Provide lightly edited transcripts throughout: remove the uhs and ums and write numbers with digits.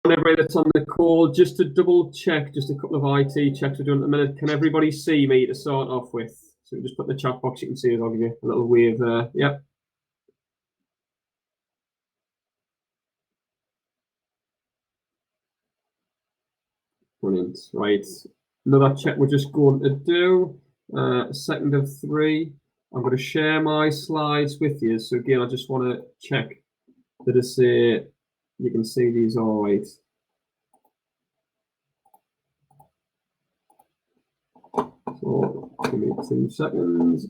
Everybody that's on the call, just to double check, just a couple of IT checks we're doing at the minute. Can everybody see me to start off with? So just put in the chat box, you can see it. I'll give you a little wave there. Yep. Brilliant. Right. Another check we're just going to do. A second of 3. I'm going to share my slides with you. So again, I just want to check that you can see these all right. So give me 2 seconds.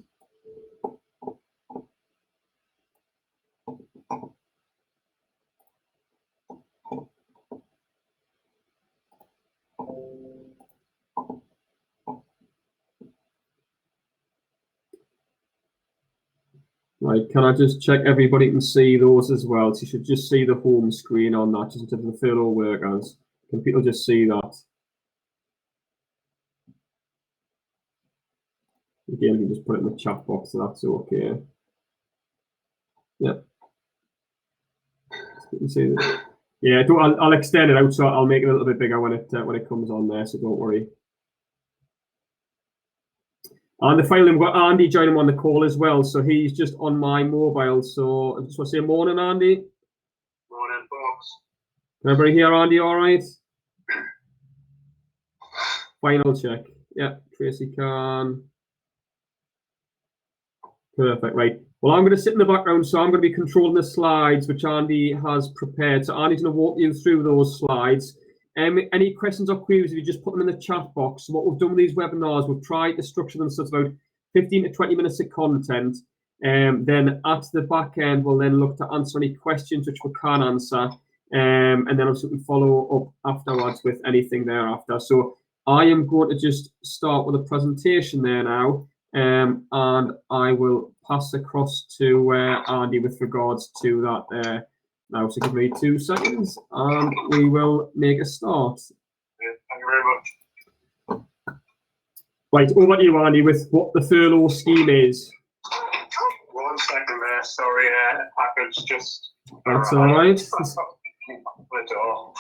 Right, can I just check everybody can see those as well? So you should just see the home screen on that, just in terms of the furlough workers. Can people just see that? Again, you can just put it in the chat box, so that's okay. Yep. You can see that. Yeah, I'll extend it out, so I'll make it a little bit bigger when it comes on there, so don't worry. And finally, we've got Andy joining on the call as well, so he's just on my mobile. So I just want to say morning, Andy. Morning, folks. Can everybody hear Andy all right? Final check. Yeah, Tracy can. Perfect, right. Well, I'm going to sit in the background, so I'm going to be controlling the slides, which Andy has prepared. So Andy's going to walk you through those slides. Any questions or queries, if you just put them in the chat box. What we've done with these webinars, we've tried to structure them so it's about 15 to 20 minutes of content. Then at the back end, we'll then look to answer any questions which we can answer. And then obviously we can follow up afterwards with anything thereafter. So I am going to just start with a presentation there now. And I will pass across to Andy with regards to that there. Now, so give me 2 seconds and we will make a start. Yeah, thank you very much. Right, over to you, Andy, with what the furlough scheme is. 1 second there, sorry, package just. That's all right. The door.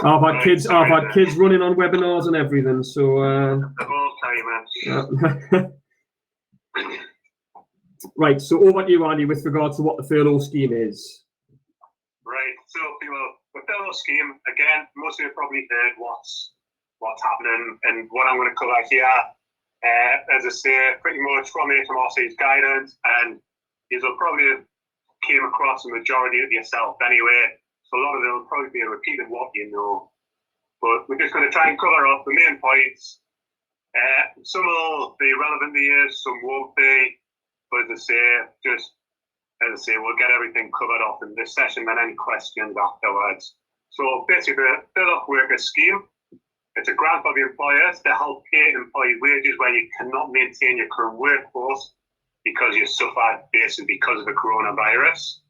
I've had kids running on webinars and everything, so right, so over to you, Andy, with regards to what the furlough scheme is. Right, so people, the furlough scheme, again, most of you have probably heard what's happening, and what I'm going to cover here, as I say, pretty much from HMRC's guidance, and you'll probably came across the majority of yourself anyway. So a lot of them will probably be a repeat of what you know. But we're just going to try and cover up the main points. Some will be relevant to you, some won't be. But as I say, we'll get everything covered off in this session and any questions afterwards. So basically, the furlough worker scheme, it's a grant for the employers to help pay employee wages where you cannot maintain your current workforce because you suffered basically because of the coronavirus.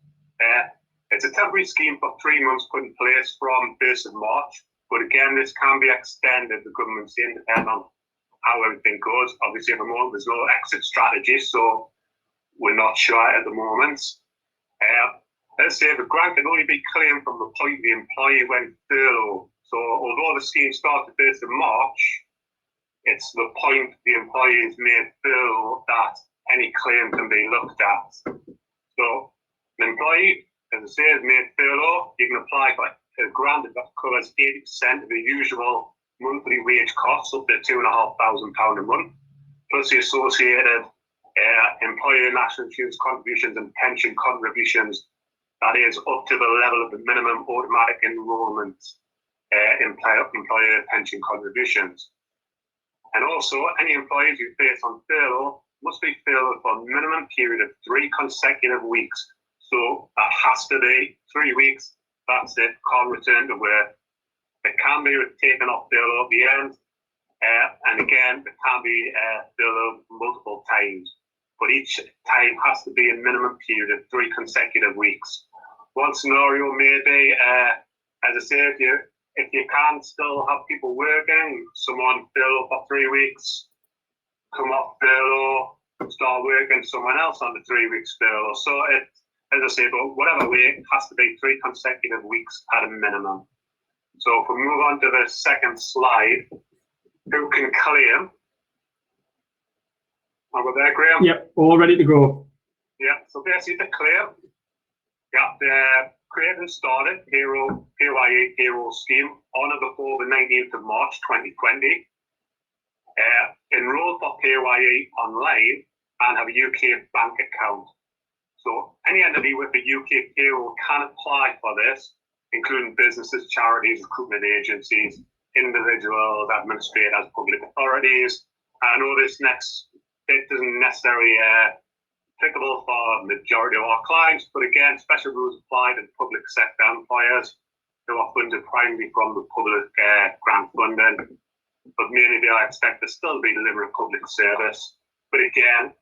It's a temporary scheme for 3 months put in place from 1st of March. But again, this can be extended, the government's saying, depending on how everything goes. Obviously, at the moment, there's no exit strategy, so we're not sure at the moment. Let's say the grant can only be claimed from the point the employee went furlough. So although the scheme started 1st of March, it's the point the employee is made furlough that any claim can be looked at. So the employee, as I say, is made furlough. You can apply for a grant that covers 80% of the usual monthly wage costs up to £2,500 a month, plus the associated employer national insurance contributions and pension contributions. That is up to the level of the minimum automatic enrolment employer pension contributions. And also, any employees who face on furlough must be furloughed for a minimum period of 3 consecutive weeks. So that has to be 3 weeks. That's it. Can't return to work. It can be taken off furlough at the end, and again, it can be furloughed multiple times. But each time has to be a minimum period of 3 consecutive weeks. One scenario may be, as I say, if you can still have people working, someone furlough for 3 weeks, come off furlough, start work working someone else on the 3 weeks furlough. So it, as I say, but whatever way, it has to be 3 consecutive weeks at a minimum. So if we move on to the second slide, who can claim? Are we there, Graham? Yep, all ready to go. Yeah, so basically to claim, you have to create and started PAYE Hero Scheme on or before the 19th of March 2020. Enroll for PAYE online and have a UK bank account. So any entity with a UK payroll can apply for this, including businesses, charities, recruitment agencies, individuals, administrators, public authorities. I know this next bit isn't necessarily applicable for the majority of our clients, but again, special rules apply to public sector employers who are funded primarily from the public grant funding, but mainly they are expected to still be delivering public service. But again,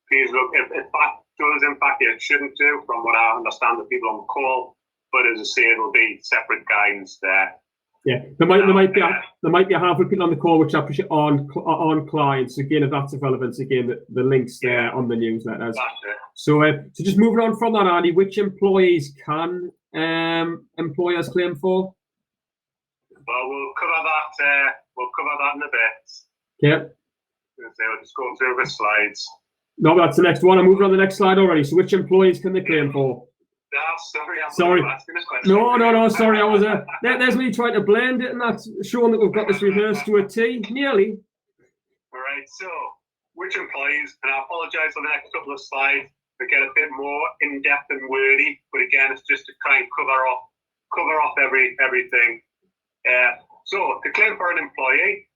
please look, if that does impact you, it shouldn't do, from what I understand the people on the call, but as I say, it'll be separate guidance there. Yeah, there might be a half of people on the call which I appreciate on clients. Again, if that's of relevance, again, the links there on the newsletters. So just moving on from that, Andy, which employees can employers claim for? Well, we'll cover that. We'll cover that in a bit. Yeah. We'll just go through the slides. No, that's the next one. I'm moving on to the next slide already. So, which employees can they claim for? Sorry. No. Sorry, I was there's me trying to blend it, and that's showing that we've got this reversed to a T. Nearly. All right. So, which employees? And I apologise for the next couple of slides. They get a bit more in depth and wordy, but again, it's just to try and cover off everything. So, to claim for an employee,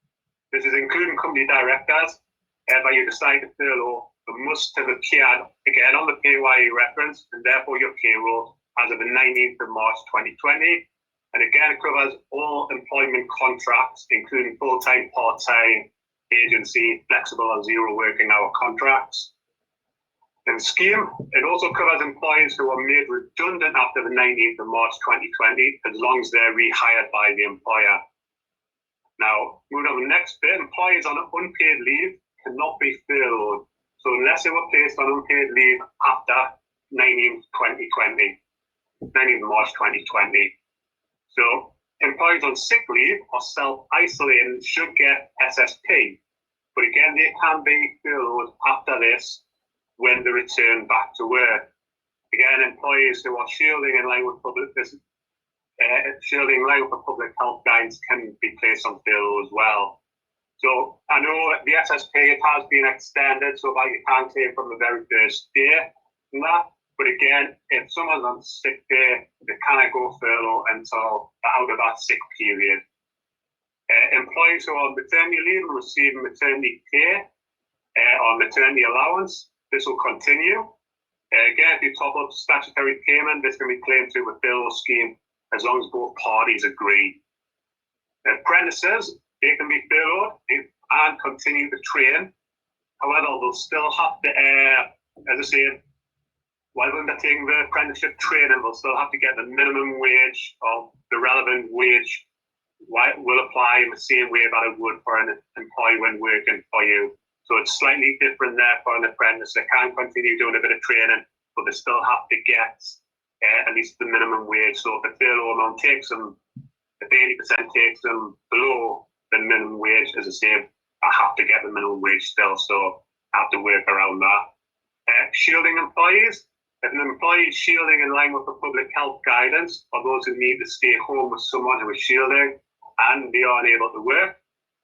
this is including company directors, but you decide to furlough, but must have appeared again on the PAYE reference and therefore your payroll as of the 19th of March 2020. And again, it covers all employment contracts, including full-time, part-time, agency, flexible or zero working hour contracts. In the scheme, it also covers employees who are made redundant after the 19th of March 2020, as long as they're rehired by the employer. Now, moving on to the next bit, employees on unpaid leave cannot be furloughed. So unless they were placed on unpaid leave after 19th of March 2020. So employees on sick leave or self-isolating should get SSP. But again, they can be furloughed after this when they return back to work. Again, employees who are shielding in line with public health guidance can be placed on furlough as well. So I know the SSP, it has been extended so that you can claim from the very first day and that. But again, if someone's on sick day, they cannot go furlough until they're out of that sick period. Employees who are on maternity leave and receiving maternity pay or maternity allowance, this will continue. Again, if you top up statutory payment, this can be claimed through a furlough scheme as long as both parties agree. Apprentices, they can be furloughed and continue to train. However, they'll still have to, as I say, while undertaking the apprenticeship training, they'll still have to get the minimum wage of the relevant wage will apply in the same way that it would for an employee when working for you. So it's slightly different there for an apprentice. They can continue doing a bit of training, but they still have to get at least the minimum wage. So if the furlough amount takes them, if 80% takes them below the minimum wage, as I say, I have to get the minimum wage still, so I have to work around that. Shielding employees. If an employee is shielding in line with the public health guidance, or those who need to stay home with someone who is shielding and they are unable to work,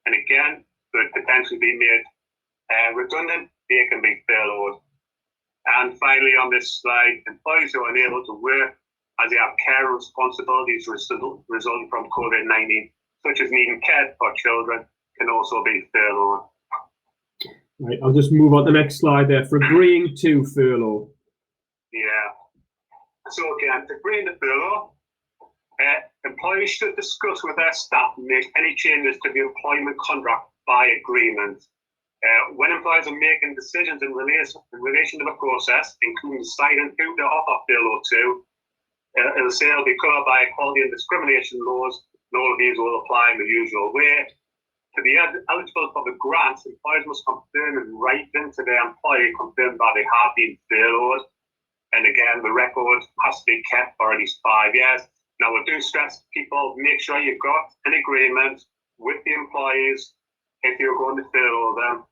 and again, could potentially be made redundant, they can be furloughed. And finally, on this slide, employees who are unable to work as they have care responsibilities resulting from COVID-19, such as needing care for children, can also be furloughed. Right, I'll just move on to the next slide there. For agreeing to furlough. Yeah. So again, agreeing to furlough, employees should discuss with their staff and make any changes to the employment contract by agreement. When employers are making decisions in relation to the process, including deciding who to offer furlough to, it'll say it'll be covered by equality and discrimination laws, and all of these will apply in the usual way. To be eligible for the grant, employers must confirm in writing to their employee, confirm that they have been furloughed. And again, the record has to be kept for at least 5 years. Now, we do stress people, make sure you've got an agreement with the employees if you're going to furlough them.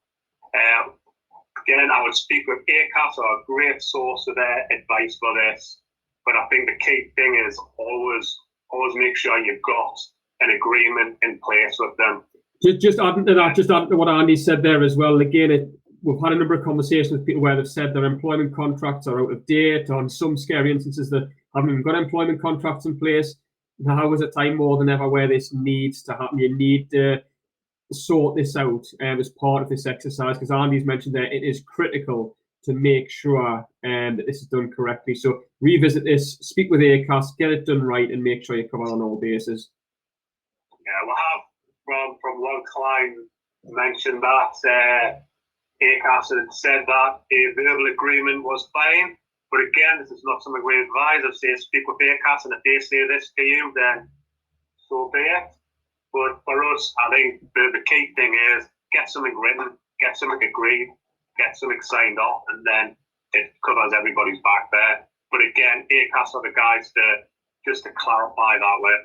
Again, I would speak with ACAS, are a great source of their advice for this. But I think the key thing is always make sure you've got an agreement in place with them. Just adding to that, just adding to what Andy said there as well. Again, we've had a number of conversations with people where they've said their employment contracts are out of date, or in some scary instances that haven't even got employment contracts in place. Now is a time more than ever where this needs to happen. You need to sort this out as part of this exercise, because Andy's mentioned there it is critical to make sure that this is done correctly. So revisit this, speak with ACAS, get it done right, and make sure you cover on all bases. Yeah, we'll have from one client mentioned that ACAS had said that a verbal agreement was fine, but again, this is not something we advise. I say speak with ACAS, and if they say this to you, then so be it. But for us, I think the key thing is get something written, get something agreed, get something signed off, and then it covers everybody's back there. But again, ACAS are the guys to clarify that way.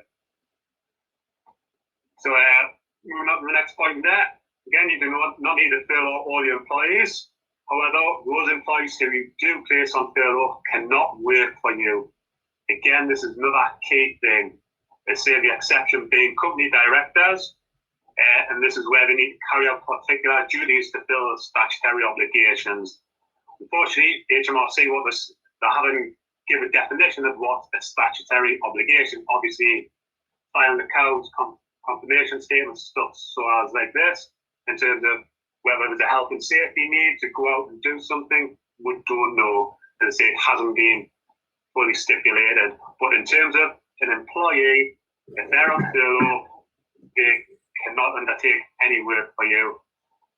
So moving on to the next point there. Again, you do not need to furlough all your employees. However, those employees who you do place on furlough cannot work for you. Again, this is another key thing. They say the exception being company directors, and this is where they need to carry out particular duties to fill statutory obligations. Unfortunately, HMRC they haven't given a definition of what a statutory obligation. Obviously, filing accounts, confirmation statements, stuff so as like this, in terms of whether there's a health and safety need to go out and do something, we don't know. As I say, it hasn't been fully stipulated. But in terms of an employee, if they're on furlough, they cannot undertake any work for you.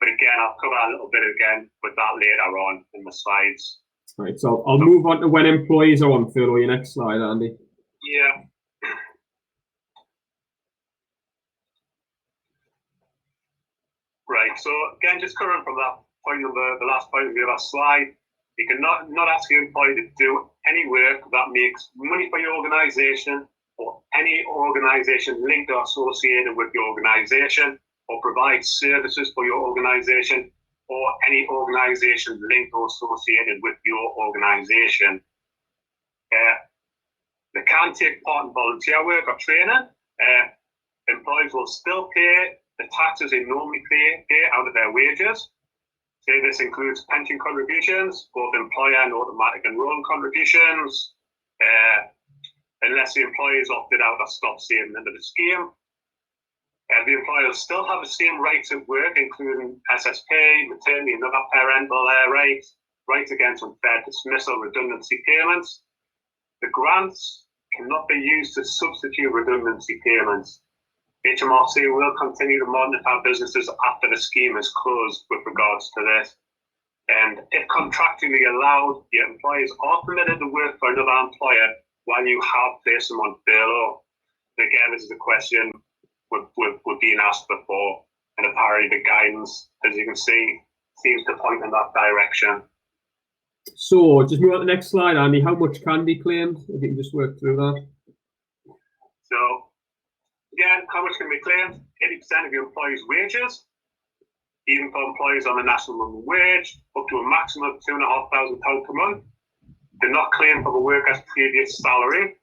But again, I'll cover a little bit again with that later on in the slides. Right, so I'll move on to when employees are on furlough. Your next slide, Andy. Yeah. Right, so again, just covering from that point on the last point of the other slide, you can not ask your employee to do any work that makes money for your organisation or any organisation linked or associated with your organisation, or provide services for your organisation, or any organisation linked or associated with your organisation. They can take part in volunteer work or training. Employees will still pay the taxes they normally pay out of their wages. So this includes pension contributions, both employer and automatic enrollment contributions, unless the employee is opted out or stopped saving under the scheme. The employer will still have the same rights at work, including SSP, maternity and other parental rights, rights against unfair dismissal, redundancy payments. The grants cannot be used to substitute redundancy payments. HMRC will continue to monitor businesses after the scheme is closed with regards to this. And if contractually allowed, your employees are permitted to work for another employer while you have placed them on furlough. Again, this is a question we've been asked before, and apparently the guidance, as you can see, seems to point in that direction. So, just move on to the next slide, Andy. How much can be claimed? If you can just work through that. So, again, how much can be claimed? 80% of your employees' wages, even for employees on the national minimum wage, up to a maximum of £2,500 per month. Do not claim for the worker's previous salary.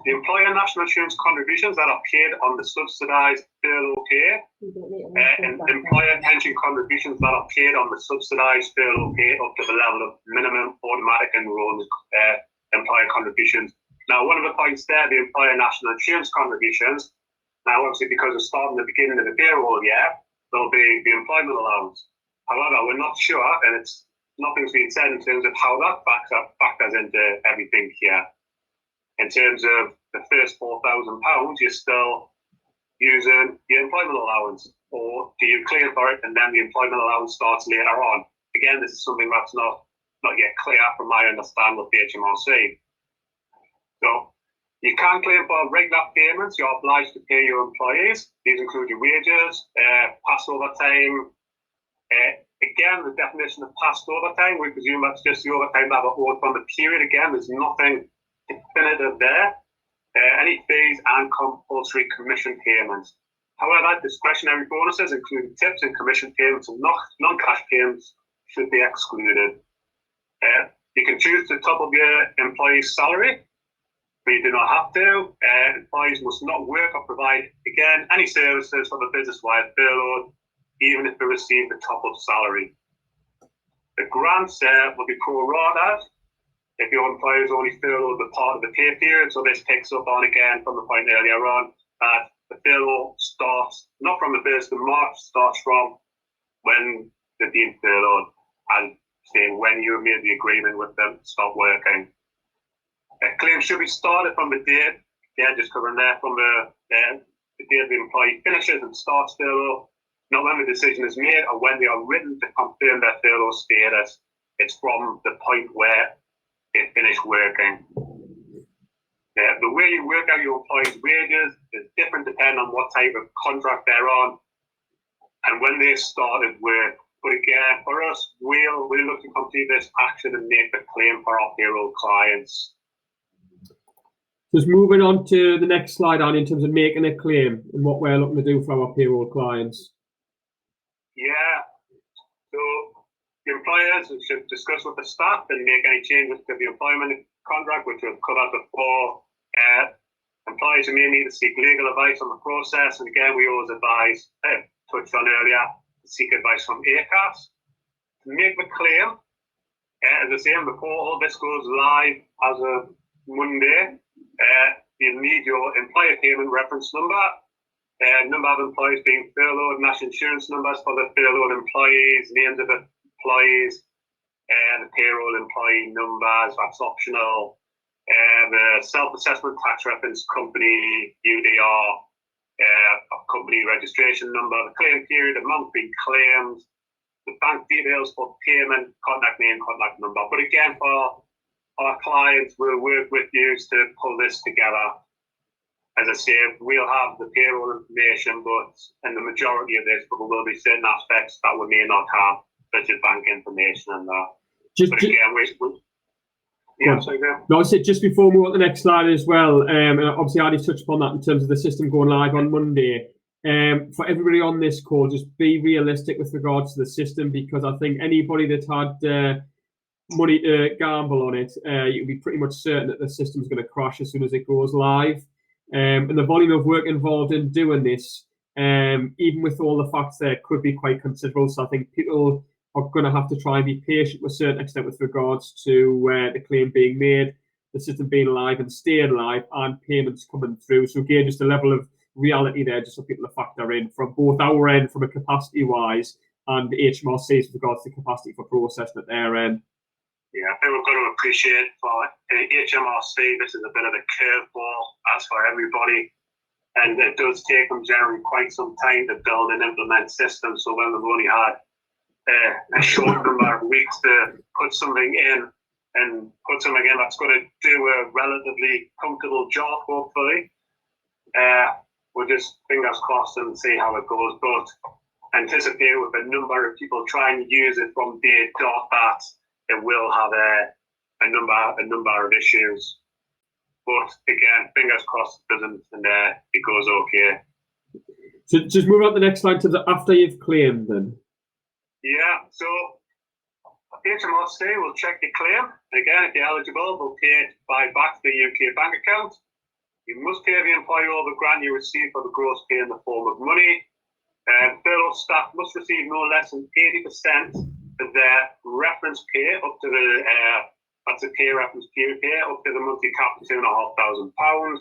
The employer national insurance contributions that are paid on the subsidised furlough pay, and employer pension contributions that are paid on the subsidised furlough pay up to the level of minimum automatic enrollment employer contributions. Now, one of the points there, the employer national insurance contributions, now obviously because we're starting at the beginning of the payroll year, there'll be the employment allowance. However, we're not sure, and nothing's been said in terms of how that factors into everything here. In terms of the first £4,000, you're still using your employment allowance, or do you claim for it and then the employment allowance starts later on? Again, this is something that's not yet clear from my understanding with the HMRC. So You can claim for regular payments. You're obliged to pay your employees. These include your wages, past overtime. Again, the definition of past overtime, we presume that's just the overtime that were owed from the period. Again, there's nothing definitive there. Any fees and compulsory commission payments. However, discretionary bonuses, including tips and commission payments and non-cash payments, should be excluded. You can choose to top up your employee's salary, but you do not have to. Employees must not work or provide, again, any services for the business while furloughed, even if they receive the top-up salary. The grants will be pro-rata if your employer is only furloughed the part of the pay period. So this picks up on, again, from the point earlier on, that the furlough starts, not from the 1st of March, starts from when they're being furloughed, and saying when you made the agreement with them to stop working. Claims should be started from the date, just covering there, from the date the employee finishes and starts furlough, not when the decision is made or when they are written to confirm their furlough status. It's from the point where they finish working. The way you work out your employees' wages is different depending on what type of contract they're on and when they started work. But again, for us, we'll look to complete this action and make the claim for our payroll clients. Just moving on to the next slide, Andy, in terms of making a claim and what we're looking to do for our payroll clients. Yeah. So the employers should discuss with the staff and make any changes to the employment contract, which we've covered before. Employees may need to seek legal advice on the process, and again, we always advise, touched on earlier, to seek advice from ACAS. To make the claim, as I say, before all this goes live as of Monday, you need your employer payment reference number, number of employees being furloughed, national insurance numbers for the furloughed employees, names of employees, the payroll employee numbers, that's optional. The self-assessment tax reference company, UDR, company registration number, the claim period, amount being claimed, the bank details for payment, contact name, contact number. But again, for our clients, we'll work with you to pull this together. As I say, we'll have the payroll information, but in the majority of this, but there will be certain aspects that we may not have, such as bank information and that. But again, No, I said just before we move on to the next slide as well, and obviously Andy touched upon that in terms of the system going live on Monday. For everybody on this call, just be realistic with regards to the system, because I think anybody that's had money to gamble on it, you'll be pretty much certain that the system's going to crash as soon as it goes live. And the volume of work involved in doing this, even with all the facts there, could be quite considerable. So I think people are going to have to try and be patient to a certain extent with regards to the claim being made, the system being live and staying live, and payments coming through. So again, just a level of reality there, just for people to factor in from both our end, from a capacity-wise, and the HMRC's with regards to capacity for processing at their end. Yeah, I think we've got to appreciate for HMRC, this is a bit of a curveball, as for everybody. And it does take them generally quite some time to build and implement systems. So when they've only had a short number of weeks to put something in that's going to do a relatively comfortable job, hopefully. We'll just fingers crossed and see how it goes. But anticipate with a number of people trying to use it from day dot that it will have a number of issues. But again, fingers crossed it doesn't, and it goes okay. So just move on to the next slide to the after you've claimed then. Yeah, so HMRC will check your claim. Again, if you're eligible, they'll pay it by back to the UK bank account. You must pay the employer all the grant you receive for the gross pay in the form of money. Furlough staff must receive no less than 80% of their reference pay up to the that's a pay reference period pay up to the monthly cap of £2,500.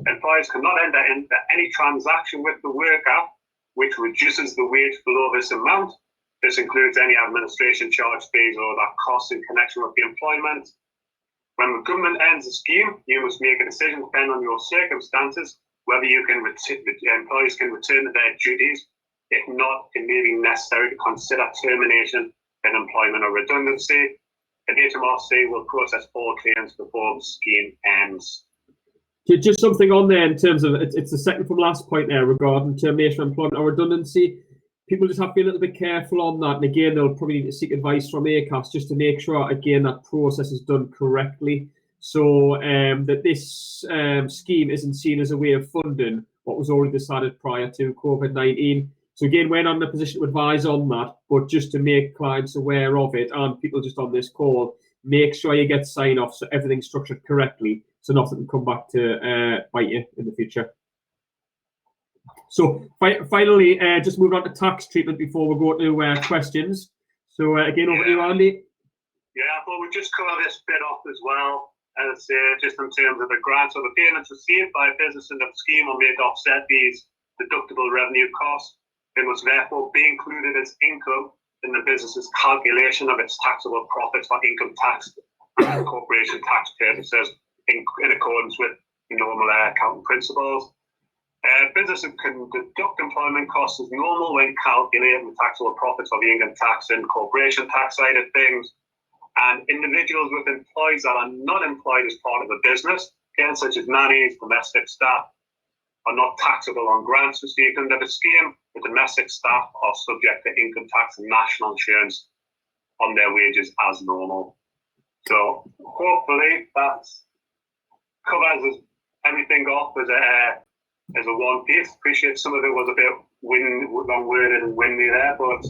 Employers cannot enter into any transaction with the worker which reduces the wage below this amount. This includes any administration charge fees or that costs in connection with the employment. When the government ends the scheme, you must make a decision depending on your circumstances whether you can employees can return to their duties. If not, it may be necessary to consider termination in employment or redundancy. And HMRC will process all claims before the scheme ends. Just something on there in terms of it's the second from last point there regarding termination of employment or redundancy. People just have to be a little bit careful on that, and again, they'll probably need to seek advice from ACAS just to make sure again that process is done correctly, so that this scheme isn't seen as a way of funding what was already decided prior to COVID-19. So again, we're not in a position to advise on that, but just to make clients aware of it and people just on this call, make sure you get sign off so everything's structured correctly, so nothing can come back to bite you in the future. So finally, just moving on to tax treatment before we go to questions. So again, over to you, Andy. Yeah, I thought we'd just cover this bit off as well. As I say, just in terms of the grants or the payments received by a business in the scheme are made to offset these deductible revenue costs. They must therefore be included as income in the business's calculation of its taxable profits for income tax and corporation tax purposes in accordance with normal accounting principles. Businesses can deduct employment costs as normal when calculating the taxable profits of the income tax and corporation tax side of things. And individuals with employees that are not employed as part of a business, again, such as nannies, domestic staff, are not taxable on grants received under the scheme. The domestic staff are subject to income tax and national insurance on their wages as normal. So hopefully that covers everything off as a one piece. Appreciate some of it was a bit long-worded and windy there, but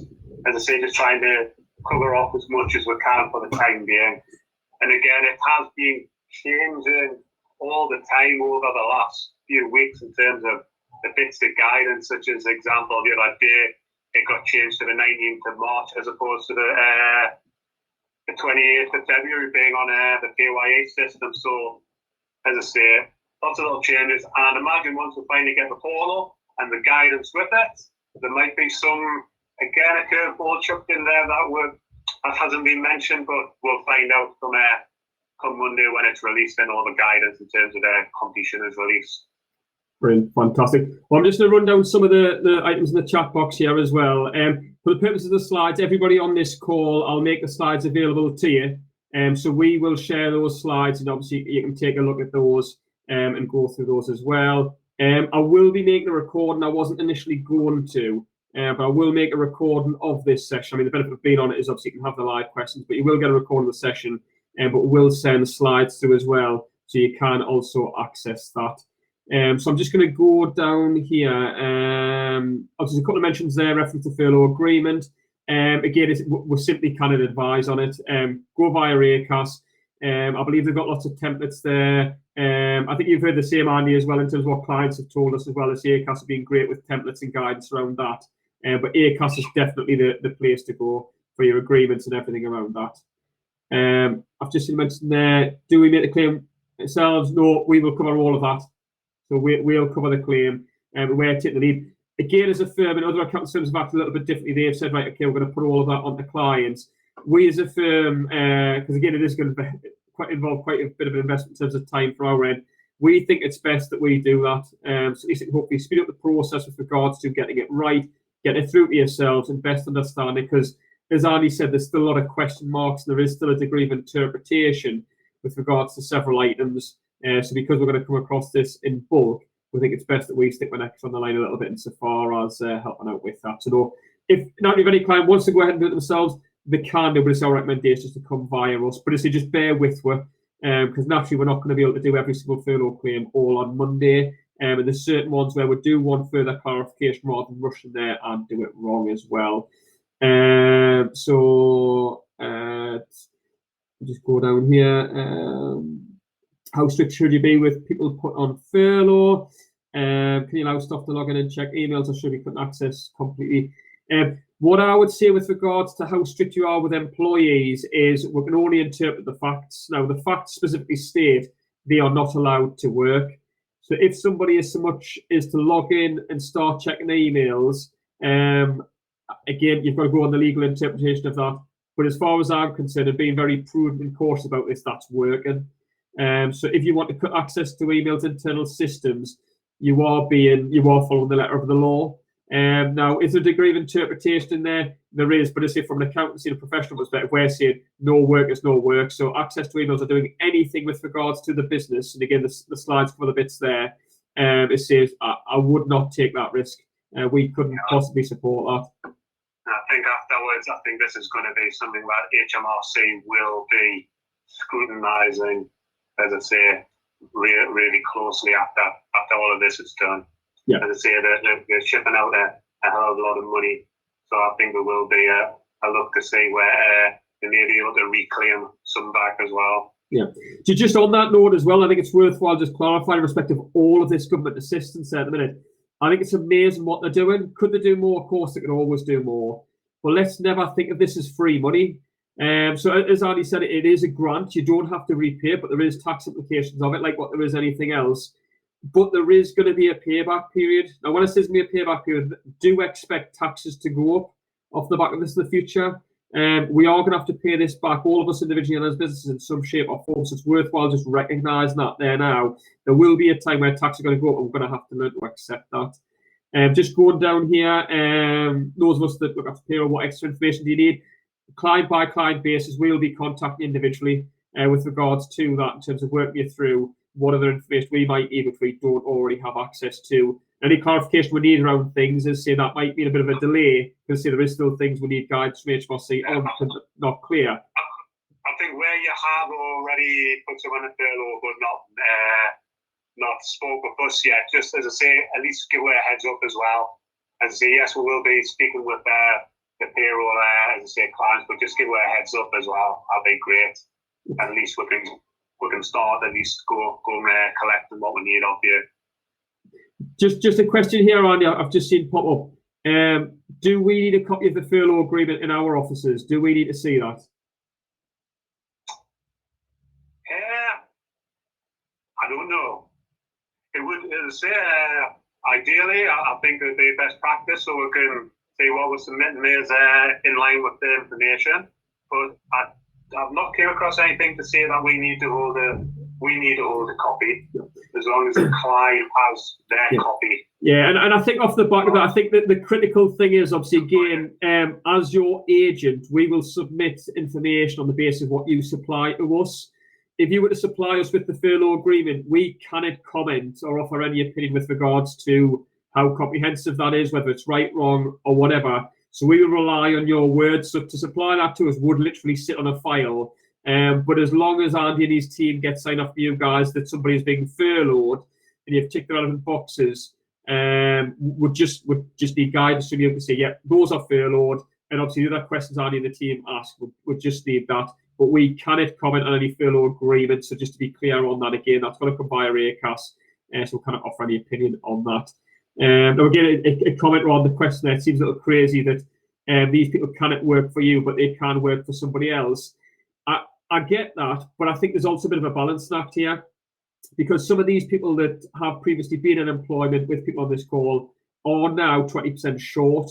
as I say, just trying to cover off as much as we can for the time being. And again, it has been changing all the time over the last few weeks in terms of the bits of guidance, such as example, the other day, it got changed to the 19th of March as opposed to the 28th of February being on the PYE system. So, as I say, lots of little changes. And imagine once we finally get the portal and the guidance with it, there might be some, again, a curveball chucked in there that hasn't been mentioned, but we'll find out come Monday when it's released and all the guidance in terms of their completion is released. Brilliant, fantastic. Well, I'm just going to run down some of the items in the chat box here as well. For the purpose of the slides, everybody on this call, I'll make the slides available to you. So we will share those slides, and obviously you can take a look at those and go through those as well. I will be making a recording. I wasn't initially going to, but I will make a recording of this session. I mean, the benefit of being on it is obviously you can have the live questions, but you will get a recording of the session, but we'll send slides through as well, so you can also access that. So I'm just going to go down here. Obviously, a couple of mentions there, reference to furlough agreement. Again, we simply cannot advise on it. Go via ACAS. I believe they've got lots of templates there. I think you've heard the same, Andy, as well, in terms of what clients have told us as well, as ACAS have been great with templates and guidance around that. But ACAS is definitely the place to go for your agreements and everything around that. I've just mentioned there, do we make the claim ourselves? No, we will cover all of that. So we'll cover the claim, and we're taking the lead. Again, as a firm, and other accounting firms have acted a little bit differently. They've said, right, okay, we're going to put all of that on the clients. We as a firm, because again, it is going to involve quite a bit of an investment in terms of time for our end. We think it's best that we do that. So at least it can hopefully speed up the process with regards to getting it right, getting it through to yourselves, and best understanding. Because as Andy said, there's still a lot of question marks, and there is still a degree of interpretation with regards to several items. So because we're going to come across this in bulk, we think it's best that we stick my neck on the line a little bit insofar as helping out with that. So if any client wants to go ahead and do it themselves, they can do, but it's our recommendation to come via us. But it's just bear with us, because naturally we're not going to be able to do every single furlough claim all on Monday. And there's certain ones where we do want further clarification rather than rush in there and do it wrong as well. So just go down here. How strict should you be with people put on furlough? Can you allow staff to log in and check emails, or should we couldn't access completely? What I would say with regards to how strict you are with employees is we can only interpret the facts. Now, the facts specifically state they are not allowed to work. So if somebody is so much as to log in and start checking emails, again, you've got to go on the legal interpretation of that. But as far as I'm concerned, and being very prudent and cautious about this, that's working. So if you want to cut access to emails, internal systems, you are following the letter of the law. Now, is there a degree of interpretation in there? There is, but I say from an accountancy and professional perspective, we're saying no work is no work. So access to emails are doing anything with regards to the business. And again, the slides cover the bits there. It says, I would not take that risk. We couldn't possibly support that. I think afterwards, I think this is going to be something that HMRC will be scrutinising, as I say, really closely after all of this is done. Yeah. As I say, they're shipping out a hell of a lot of money. So I think there will be a look to see where they may be able to reclaim some back as well. Yeah. Just on that note as well, I think it's worthwhile just clarifying in respect of all of this government assistance at the minute. I think it's amazing what they're doing. Could they do more? Of course, they can always do more. But let's never think of this as free money. So as Andy said, it is a grant. You don't have to repay it, but there is tax implications of it, like what there is anything else. But there is going to be a payback period. Now, when it says going to be a payback period, do expect taxes to go up off the back of this in the future. We are going to have to pay this back, all of us individually and as businesses, in some shape or form. So it's worthwhile just recognising that there now. There will be a time where taxes are going to go up, and we're going to have to learn to accept that. Just going down here, those of us that look after payroll, what extra information do you need? Client by client basis, we'll be contacting individually with regards to that in terms of working you through what other information we might need if we don't already have access to. Any clarification we need around things is say that might be a bit of a delay because say there is still things we need guidance from HMRC on not clear. I think where you have already put someone in furlough but not spoke with us yet, just as I say, at least give a heads up as well. As I say, yes, we will be speaking with the payroll, as I say, clients, but just give a heads up as well. That'd be great. At least we can start, at least go collecting what we need off you. Just a question here, Andy, I've just seen pop up. Do we need a copy of the furlough agreement in our offices? Do we need to see that? I don't know. It would, as I say, ideally, I think it would be best practice so we can see what we're submitting is in line with the information. But I've not came across anything to say that we need to hold a copy, as long as the client has their copy. Yeah, and I think off the back of that, I think that the critical thing is obviously again, as your agent, we will submit information on the basis of what you supply to us. If you were to supply us with the furlough agreement, we cannot comment or offer any opinion with regards to how comprehensive that is, whether it's right, wrong, or whatever. So we will rely on your words. So to supply that to us would literally sit on a file. But as long as Andy and his team get signed off for you guys that somebody is being furloughed and you've ticked the relevant boxes, would just need guidance to be able to say, yeah, those are furloughed. And obviously the other questions Andy and the team ask would just need that. But we cannot comment on any furlough agreement. So just to be clear on that again, that's going to come via ACAS. So we cannot offer any opinion on that. Now again, a comment around the question there, it seems a little crazy that these people cannot work for you, but they can work for somebody else. I get that, but I think there's also a bit of a balance act here, because some of these people that have previously been in employment with people on this call are now 20% short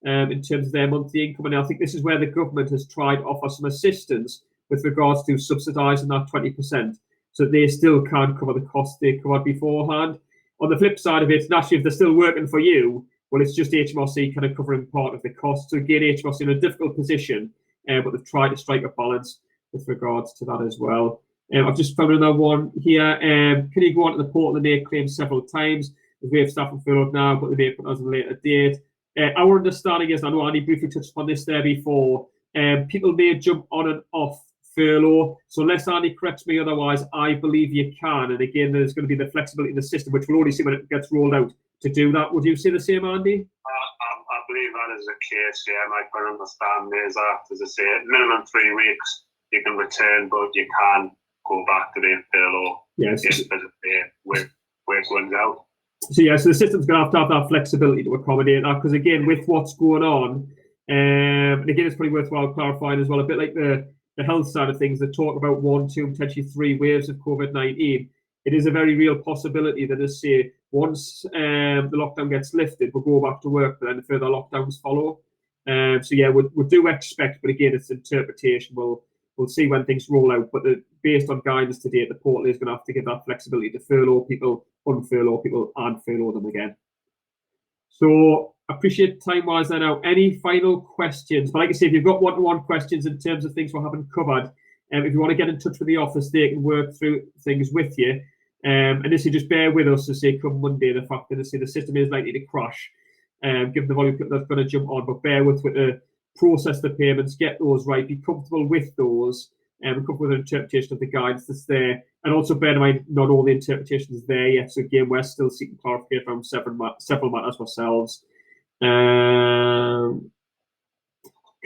in terms of their monthly income. And I think this is where the government has tried to offer some assistance with regards to subsidising that 20%, so they still can cover the costs they covered beforehand. On the flip side of it, naturally, if they're still working for you, well, it's just HMRC kind of covering part of the cost. So again, HMRC in a difficult position, but they've tried to strike a balance with regards to that as well. I've just found another one here. Can you go onto the portal and make claims several times? We have staff and furloughed now, but they may put us on a later date. Our understanding is, I know Andy briefly touched upon this there before, people may jump on and off furlough. So unless Andy corrects me otherwise, I believe you can. And again, there's going to be the flexibility in the system, which we'll only see when it gets rolled out to do that. Would you say the same, Andy? I believe that is the case, yeah. My current understanding is that, as I say, minimum 3 weeks you can return, but you can go back to being furlough. Yes. If where it runs out. So yeah, so the system's going to have that flexibility to accommodate that, because again, with what's going on, and again, it's probably worthwhile clarifying as well, a bit like the health side of things, that talk about 1, 2, potentially 3 waves of COVID-19. It is a very real possibility that, as say, once the lockdown gets lifted, we'll go back to work, but then further lockdowns follow. So yeah, we do expect, but again, it's interpretation. We'll see when things roll out, but based on guidance to date, the portal is going to have to give that flexibility to furlough people, unfurlough people, and furlough them again. So appreciate time-wise there now. Any final questions? But like I say, if you've got one-to-one questions in terms of things we haven't covered, if you want to get in touch with the office, they can work through things with you. And this, you just bear with us to say come Monday, the fact that the system is likely to crash, given the volume that's going to jump on, but bear with the process the payments, get those right, be comfortable with those, and come up with an interpretation of the guidance that's there. And also bear in mind, not all the interpretation is there yet. So again, we're still seeking clarification from several matters ourselves. Can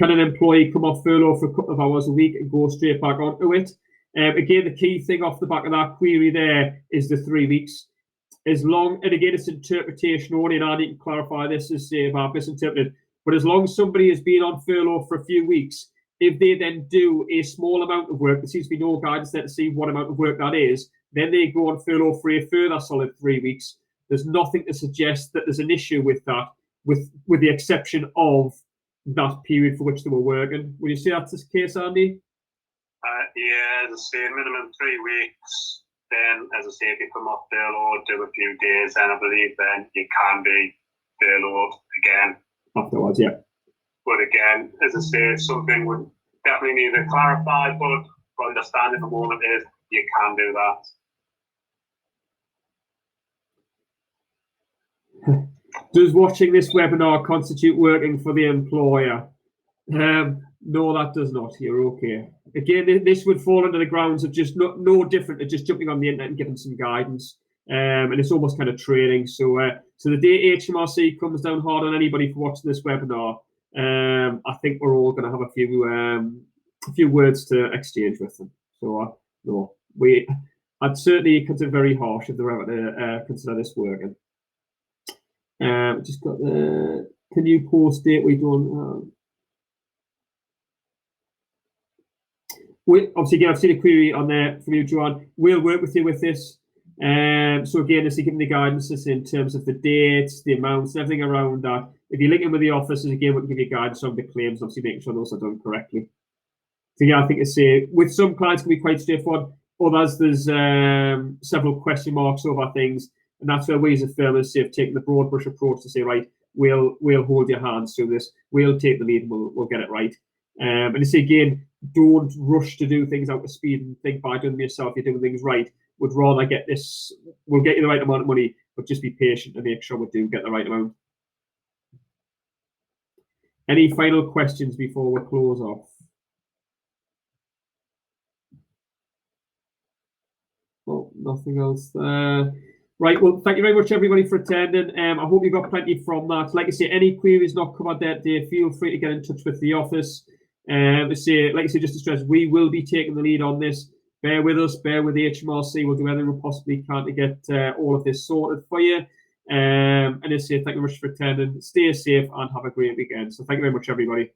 an employee come off furlough for a couple of hours a week and go straight back onto it? Again, the key thing off the back of that query there is the 3 weeks. As long, and again, it's interpretation only, and I need to clarify this as say if I've misinterpreted, but as long as somebody has been on furlough for a few weeks, if they then do a small amount of work, there seems to be no guidance there to see what amount of work that is, then they go on furlough for a further solid 3 weeks. There's nothing to suggest that there's an issue with that, with the exception of that period for which they were working. Would you say that's the case, Andy? Yeah, as I say, minimum 3 weeks. Then, as I say, if you come off furlough, do a few days, then I believe then you can be furloughed again. Afterwards, yeah. But again, as I say, something would definitely need to clarify, but understand at the moment is you can do that. Does watching this webinar constitute working for the employer? No, that does not. You're okay. Again, this would fall under the grounds of just no different to just jumping on the internet and giving some guidance. And it's almost kind of training. So the day HMRC comes down hard on anybody for watching this webinar, I think we're all going to have a few words to exchange with them. So no, I'd certainly consider very harsh if they're ever to consider this working. Just got the can you post date we don't. Obviously, again, I've seen a query on there from you, Joanne. We'll work with you with this. So again, just giving the guidance in terms of the dates, the amounts, everything around that. If you link in with the officers, again, we can give you guidance on the claims, obviously making sure those are done correctly. So yeah, I think to say with some clients can be quite straightforward. Others, there's several question marks over things, and that's where we as a firm have taken the broad brush approach to say, right, we'll hold your hands through this. We'll take the lead and we'll get it right. And to say again, don't rush to do things out of speed and think by doing them yourself you're doing things right. Would rather get this, we'll get you the right amount of money, but just be patient and make sure we do get the right amount. Any final questions before we close off? Oh, nothing else there. Right, well, thank you very much, everybody, for attending. I hope you got plenty from that. Like I say, any queries not covered that day, feel free to get in touch with the office. Like I say, just to stress, we will be taking the lead on this. Bear with us, bear with the HMRC. We'll do everything we possibly can to get all of this sorted for you. And I say thank you very much for attending. Stay safe and have a great weekend. So thank you very much, everybody.